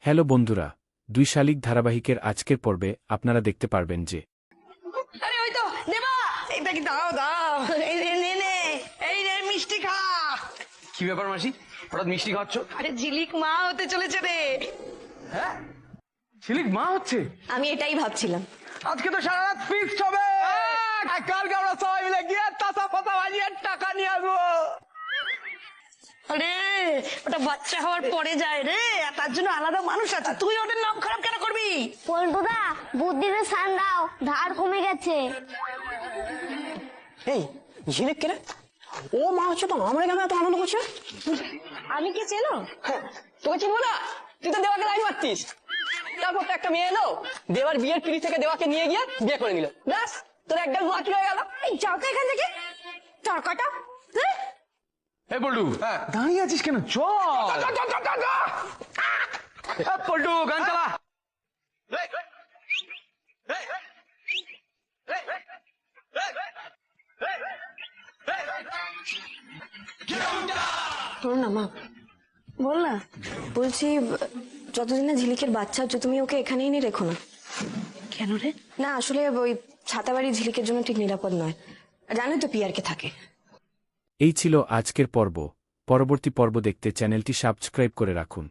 Hello বন্ধুরা, দুই শালিক ধারাবাহিকের আজকের পর্বে আপনারা দেখতে পারবেন যে আরে ওই তো দেবা, এটা কি দাও দাও, এই নে নে নে, এই নে মিষ্টি খা। কি ব্যাপার মাসি, হঠাৎ মিষ্টি খাচ্ছ? আরে ঝিলিক মা হতে চলেছে রে। হ্যাঁ, ঝিলিক মা হচ্ছে? আমি এটাই ভাবছিলাম। আজকে তো সারা রাত ফিক্সড হবে। কালকে আমরা সবাই মিলে গিয়ে তাতা ফাতা বাজিয়ে টাকা নিয়ে আসবো। আরে ওটা বাচ্চা হওয়ার পরে যায় রে, আর তার জন্য আলাদা মানুষ আছে, তুই ওদের নাম খারাপ কেন করবি? পল্টুদা, বুদ্ধিতে সান দাও, ধার কমে গেছে। এই ঝিলিক কেন ও মা হচ্ছে তো আমরা কেন এত আনন্দ করছে? আমি কি চেনো? হ্যাঁ, তোকে চিনবো না? তুই তো দেওয়াকে লাইন মারতিস। তারপর তো একটা মেয়ে এলো, দেওয়ার বিয়ের পিড়ি থেকে দেওয়াকে নিয়ে গিয়ে বিয়ে করে নিল। ব্যাস, তোর একদম বাকি হয়ে গেল। এই যাও তো এখান থেকে, টাকাটা। হ্যাঁ এই পল্টু, দাঁড়িয়ে আছিস কেন? চল। পল্টু, গান চালা। শোনো না মা, বল না। বলছি যতদিন না ঝিলিকের বাচ্চা হচ্ছে তুমি ওকে এখানেই এনে রেখো না। কেন রে? না আসলে ওই ছাতাবাড়ি ঝিলিকের জন্য ঠিক নিরাপদ নয়, জানোই তো পিয়ারকে থাকে। এই ছিল আজকের পর্ব। পরবর্তী পর্ব দেখতে চ্যানেলটি সাবস্ক্রাইব করে রাখুন।